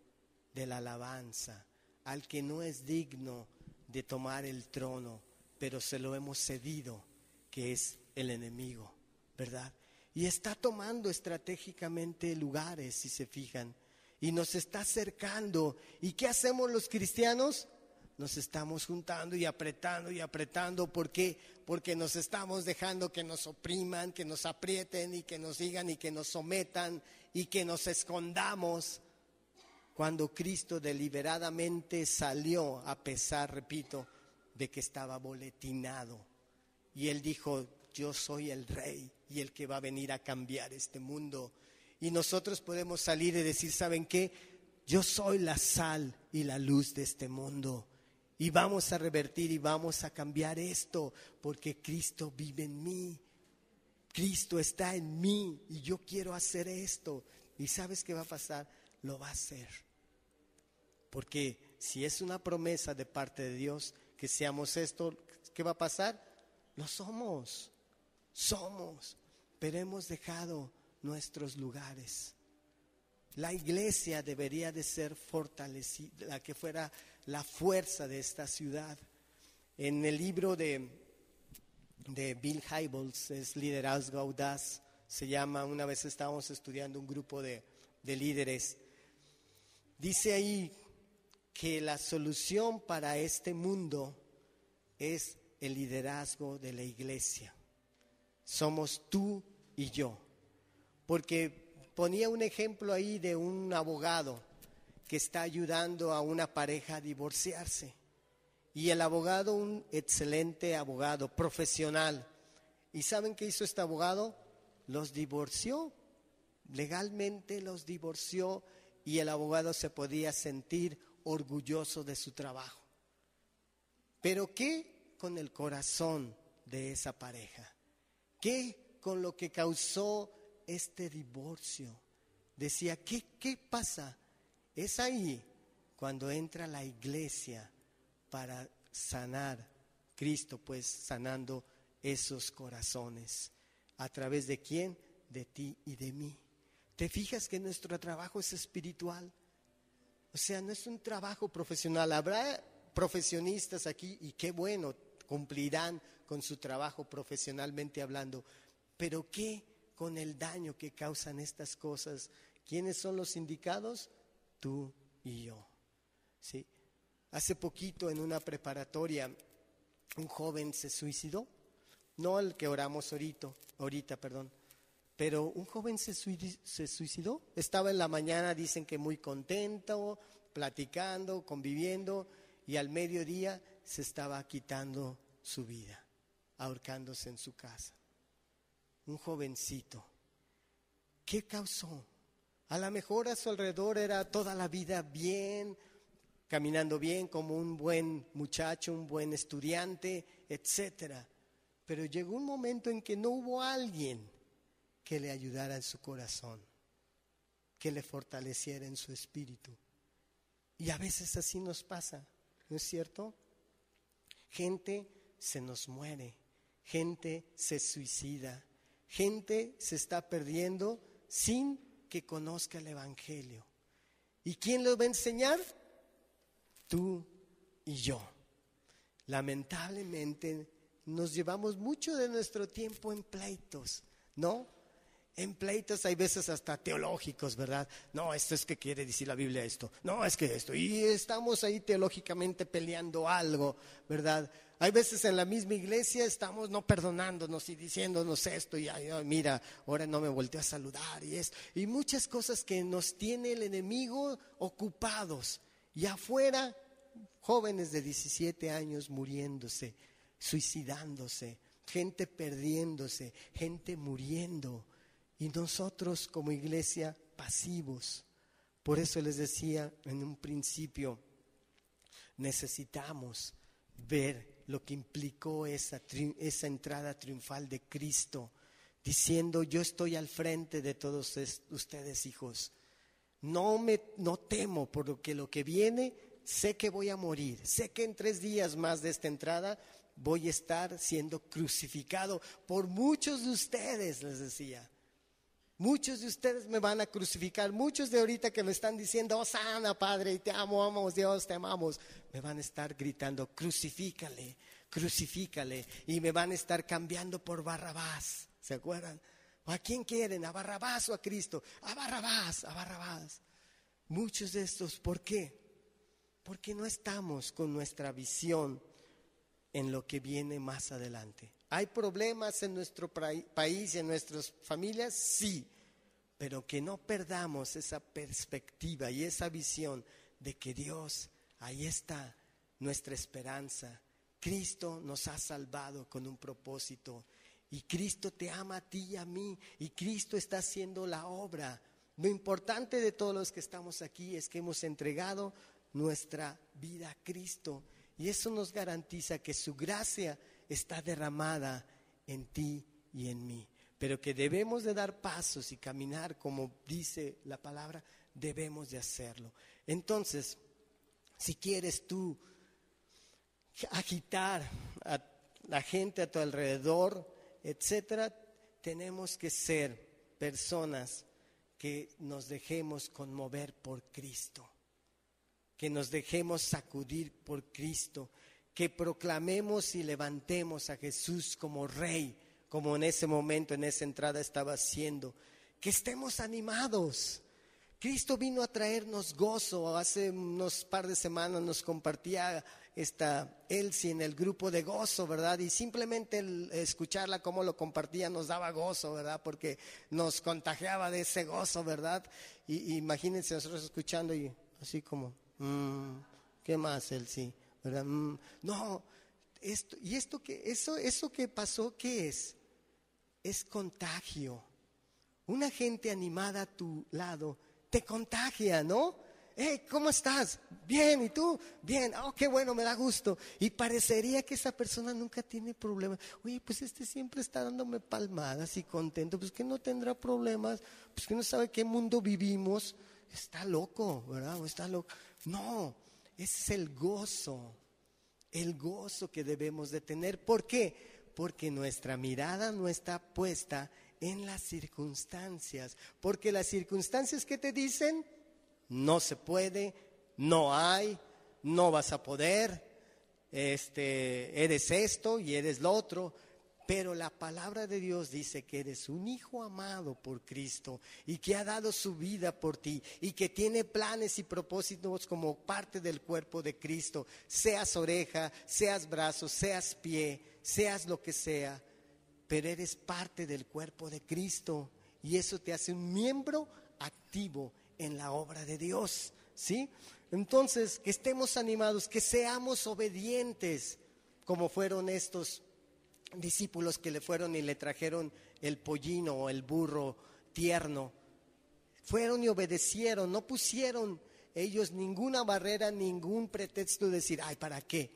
de la alabanza, al que no es digno de tomar el trono, pero se lo hemos cedido, que es el enemigo, ¿verdad? Y está tomando estratégicamente lugares, si se fijan, y nos está acercando. ¿Y qué hacemos los cristianos? Nos estamos juntando y apretando. ¿Por qué? Porque nos estamos dejando que nos opriman, que nos aprieten y que nos digan y que nos sometan y que nos escondamos, cuando Cristo deliberadamente salió a pesar, repito, de que estaba boletinado. Y Él dijo: yo soy el Rey y el que va a venir a cambiar este mundo. Y nosotros podemos salir y decir: ¿saben qué? Yo soy la sal y la luz de este mundo. Y vamos a revertir y vamos a cambiar esto, porque Cristo vive en mí. Cristo está en mí y yo quiero hacer esto. ¿Y sabes qué va a pasar? Lo va a hacer. Porque si es una promesa de parte de Dios que seamos esto, ¿qué va a pasar? Lo somos, pero hemos dejado nuestros lugares. La iglesia debería de ser fortalecida, la que fuera la fuerza de esta ciudad. En el libro de Bill Hybels, es Liderazgo Audaz, se llama. Una vez estábamos estudiando un grupo de líderes. Dice ahí que la solución para este mundo es el liderazgo de la iglesia. Somos tú y yo. Porque ponía un ejemplo ahí de un abogado que está ayudando a una pareja a divorciarse. Y el abogado, un excelente abogado, profesional. ¿Y saben qué hizo este abogado? Los divorció. Legalmente los divorció, y el abogado se podía sentir orgulloso de su trabajo. Pero ¿qué con el corazón de esa pareja? ¿Qué con lo que causó este divorcio? Decía, ¿qué pasa? Es ahí cuando entra la iglesia para sanar, Cristo pues sanando esos corazones. ¿A través de quién? De ti y de mí. ¿Te fijas que nuestro trabajo es espiritual? O sea, no es un trabajo profesional. Habrá profesionistas aquí y qué bueno, cumplirán con su trabajo profesionalmente hablando. Pero ¿qué con el daño que causan estas cosas? ¿Quiénes son los indicados? Tú y yo. ¿Sí? Hace poquito en una preparatoria un joven se suicidó. No el que oramos ahorita, pero un joven se suicidó. Estaba en la mañana, dicen que muy contento, platicando, conviviendo, y al mediodía se estaba quitando su vida, ahorcándose en su casa. Un jovencito. ¿Qué causó? A lo mejor a su alrededor era toda la vida bien, caminando bien como un buen muchacho, un buen estudiante, etcétera. Pero llegó un momento en que no hubo alguien que le ayudara en su corazón, que le fortaleciera en su espíritu. Y a veces así nos pasa, ¿no es cierto? Gente se nos muere, gente se suicida, gente se está perdiendo sin que conozca el Evangelio. ¿Y quién lo va a enseñar? Tú y yo. Lamentablemente nos llevamos mucho de nuestro tiempo en pleitos, ¿no? En pleitos hay veces hasta teológicos, ¿verdad? No, esto es que quiere decir la Biblia esto. No, es que esto. Y estamos ahí teológicamente peleando algo, ¿verdad? Hay veces en la misma iglesia estamos no perdonándonos y diciéndonos esto. Y ay, mira, ahora no me volteó a saludar y esto. Y muchas cosas que nos tiene el enemigo ocupados. Y afuera, jóvenes de 17 años muriéndose, suicidándose, gente perdiéndose, gente muriendo. Y nosotros como iglesia pasivos. Por eso les decía en un principio, necesitamos ver lo que implicó esa entrada triunfal de Cristo, diciendo: yo estoy al frente de todos ustedes, hijos. No temo por lo que viene. Sé que voy a morir. Sé que en 3 días más de esta entrada voy a estar siendo crucificado por muchos de ustedes, les decía. Muchos de ustedes me van a crucificar. Muchos de ahorita que me están diciendo: Hosana, Padre, te amamos, Dios, te amamos, me van a estar gritando: crucifícale, crucifícale. Y me van a estar cambiando por Barrabás. ¿Se acuerdan? ¿A quién quieren? ¿A Barrabás o a Cristo? A Barrabás, a Barrabás. Muchos de estos, ¿por qué? Porque no estamos con nuestra visión en lo que viene más adelante. ¿Hay problemas en nuestro país y en nuestras familias? Sí, pero que no perdamos esa perspectiva y esa visión de que Dios, ahí está nuestra esperanza. Cristo nos ha salvado con un propósito y Cristo te ama a ti y a mí y Cristo está haciendo la obra. Lo importante de todos los que estamos aquí es que hemos entregado nuestra vida a Cristo y eso nos garantiza que su gracia está derramada en ti y en mí, pero que debemos de dar pasos y caminar como dice la palabra, debemos de hacerlo. Entonces, si quieres tú agitar a la gente a tu alrededor, etcétera, tenemos que ser personas que nos dejemos conmover por Cristo, que nos dejemos sacudir por Cristo, que proclamemos y levantemos a Jesús como Rey, como en ese momento, en esa entrada estaba haciendo, que estemos animados. Cristo vino a traernos gozo. Hace unos par de semanas nos compartía Elsie en el grupo de gozo, ¿verdad? Y simplemente el escucharla cómo lo compartía nos daba gozo, ¿verdad? Porque nos contagiaba de ese gozo, ¿verdad? Y imagínense nosotros escuchando y así como, ¿qué más, Elsie? ¿Verdad? No, eso que pasó, ¿qué es? Es contagio. Una gente animada a tu lado te contagia, ¿no? ¿Cómo estás? Bien, ¿y tú? Bien, qué bueno, me da gusto. Y parecería que esa persona nunca tiene problemas. Oye, pues siempre está dándome palmadas y contento, pues que no tendrá problemas, pues que no sabe qué mundo vivimos. Está loco, ¿verdad? O está loco. No, ese es el gozo que debemos de tener. ¿Por qué? Porque nuestra mirada no está puesta en las circunstancias, porque las circunstancias que te dicen, no se puede, no hay, no vas a poder, eres esto y eres lo otro. Pero la palabra de Dios dice que eres un hijo amado por Cristo y que ha dado su vida por ti y que tiene planes y propósitos como parte del cuerpo de Cristo. Seas oreja, seas brazo, seas pie, seas lo que sea, pero eres parte del cuerpo de Cristo y eso te hace un miembro activo en la obra de Dios, ¿sí? Entonces, que estemos animados, que seamos obedientes como fueron estos discípulos que le fueron y le trajeron el pollino o el burro tierno. Fueron y obedecieron, no pusieron ellos ninguna barrera, ningún pretexto de decir, ay, ¿para qué?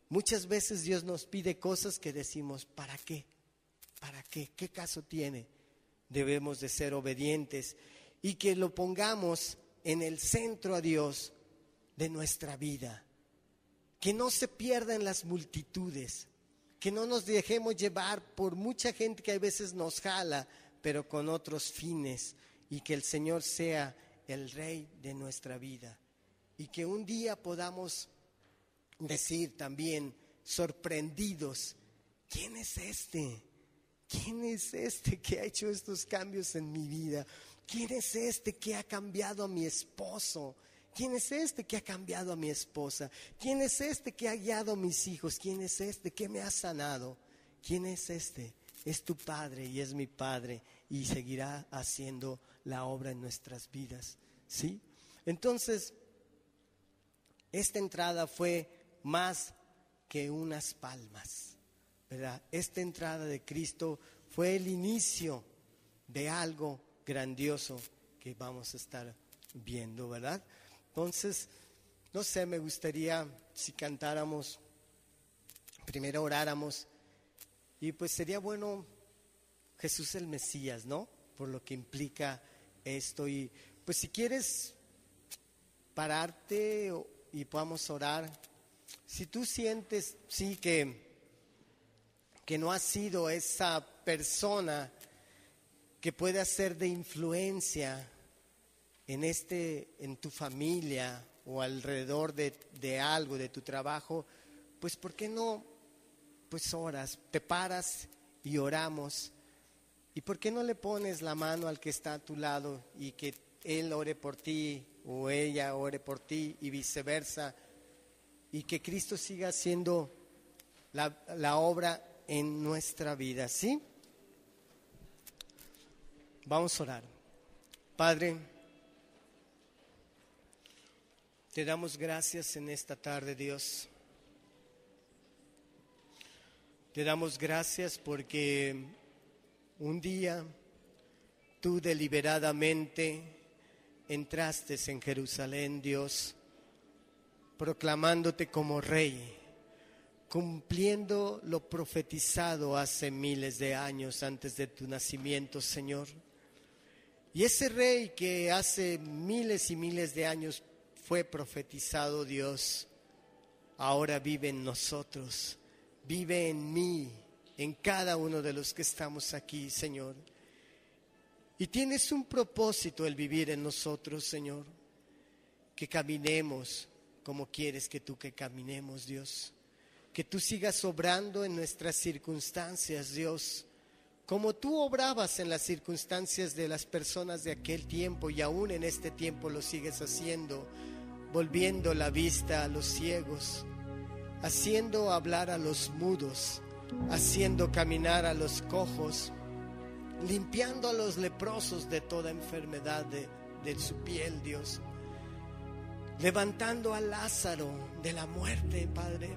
Muchas veces Dios nos pide cosas que decimos, ¿para qué? ¿Para qué? ¿Qué caso tiene? Debemos de ser obedientes y que lo pongamos en el centro a Dios de nuestra vida. Que no se pierdan las multitudes. Que no nos dejemos llevar por mucha gente que a veces nos jala, pero con otros fines, y que el Señor sea el Rey de nuestra vida. Y que un día podamos decir también, sorprendidos, ¿quién es este? ¿Quién es este que ha hecho estos cambios en mi vida? ¿Quién es este que ha cambiado a mi esposo? ¿Quién es este que ha cambiado a mi esposa? ¿Quién es este que ha guiado a mis hijos? ¿Quién es este que me ha sanado? ¿Quién es este? Es tu Padre y es mi Padre y seguirá haciendo la obra en nuestras vidas, ¿sí? Entonces, esta entrada fue más que unas palmas, ¿verdad? Esta entrada de Cristo fue el inicio de algo grandioso que vamos a estar viendo, ¿verdad? Entonces, no sé, me gustaría si cantáramos primero oráramos. Y pues sería bueno Jesús el Mesías, ¿no? Por lo que implica esto. Y pues si quieres pararte y podamos orar. Si tú sientes, sí, que no has sido esa persona que puede hacer de influencia en tu familia o alrededor de algo, de tu trabajo, pues ¿por qué no? Pues oras, te paras y oramos. ¿Y por qué no le pones la mano al que está a tu lado y que él ore por ti o ella ore por ti y viceversa? Y que Cristo siga haciendo la obra en nuestra vida, ¿sí? Vamos a orar. Padre, te damos gracias en esta tarde, Dios. Te damos gracias porque un día tú deliberadamente entraste en Jerusalén, Dios, proclamándote como rey, cumpliendo lo profetizado hace miles de años antes de tu nacimiento, Señor. Y ese rey que hace miles y miles de años fue profetizado, Dios, ahora vive en nosotros, vive en mí, en cada uno de los que estamos aquí, Señor. Y tienes un propósito el vivir en nosotros, Señor, que caminemos como quieres que caminemos, Dios. Que tú sigas obrando en nuestras circunstancias, Dios, como tú obrabas en las circunstancias de las personas de aquel tiempo y aún en este tiempo lo sigues haciendo, volviendo la vista a los ciegos, haciendo hablar a los mudos, haciendo caminar a los cojos, limpiando a los leprosos de toda enfermedad de su piel, Dios, levantando a Lázaro de la muerte, Padre.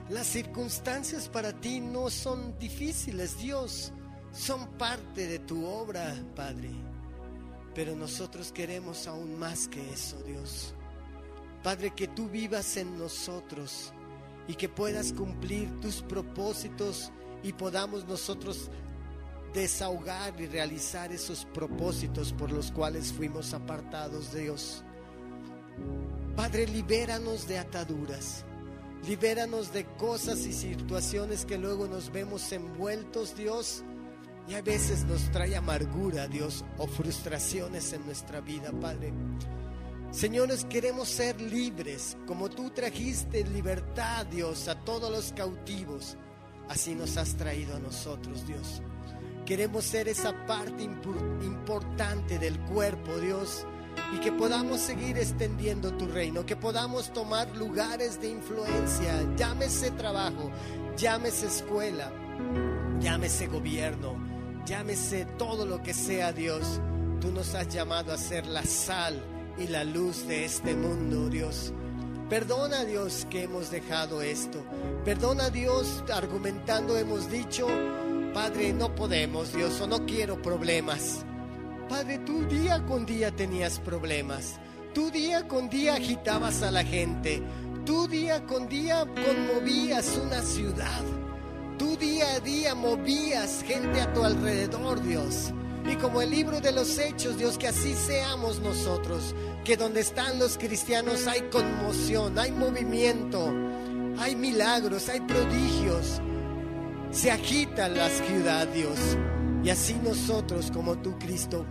Las circunstancias para ti no son difíciles, Dios, son parte de tu obra, Padre. Pero nosotros queremos aún más que eso, Dios. Padre, que tú vivas en nosotros y que puedas cumplir tus propósitos y podamos nosotros desahogar y realizar esos propósitos por los cuales fuimos apartados, Dios. Padre, libéranos de ataduras. Libéranos de cosas y situaciones que luego nos vemos envueltos, Dios, y a veces nos trae amargura, Dios, o frustraciones en nuestra vida, Padre. Señores, queremos ser libres, como tú trajiste libertad, Dios, a todos los cautivos, así nos has traído a nosotros, Dios. Queremos ser esa parte importante del cuerpo, Dios, y que podamos seguir extendiendo tu reino, que podamos tomar lugares de influencia, llámese trabajo, llámese escuela, llámese gobierno, llámese todo lo que sea, Dios. Tú nos has llamado a ser la sal y la luz de este mundo, Dios. Perdona, Dios, que hemos dejado esto. Perdona, Dios, argumentando hemos dicho, Padre, no podemos, Dios, o no quiero problemas. Padre, tú día con día tenías problemas. Tú día con día agitabas a la gente. Tú día con día conmovías una ciudad. Tú día a día movías gente a tu alrededor, Dios. Y como el libro de los Hechos, Dios, que así seamos nosotros. Que donde están los cristianos hay conmoción, hay movimiento, hay milagros, hay prodigios. Se agita la ciudad, Dios. Y así nosotros, como tú, Cristo,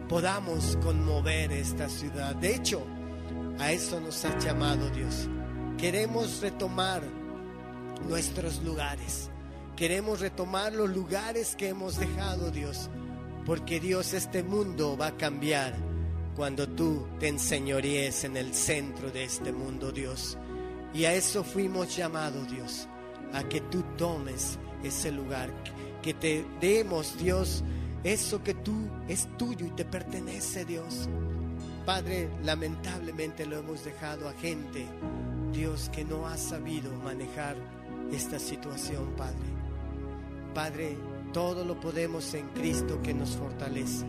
podamos conmover esta ciudad. De hecho, a eso nos has llamado, Dios. Queremos retomar nuestros lugares. Queremos retomar los lugares que hemos dejado, Dios. Porque, Dios, este mundo va a cambiar cuando tú te enseñorees en el centro de este mundo, Dios. Y a eso fuimos llamados, Dios. A que tú tomes ese lugar. Que te demos, Dios, eso que tú es tuyo y te pertenece, Dios. Padre, lamentablemente lo hemos dejado a gente, Dios, que no ha sabido manejar esta situación, Padre. Padre, todo lo podemos en Cristo que nos fortalece.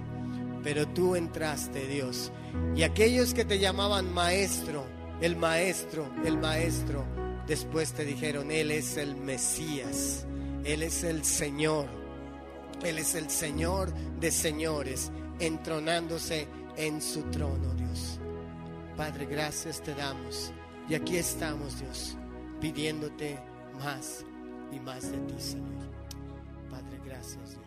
Pero tú entraste, Dios, y aquellos que te llamaban maestro, el maestro, Después te dijeron: Él es el Mesías, Él es el Señor, Él es el Señor de señores, entronándose en su trono, Dios. Padre, gracias te damos. Y aquí estamos, Dios, pidiéndote más y más de ti, Señor. Padre, gracias, Dios.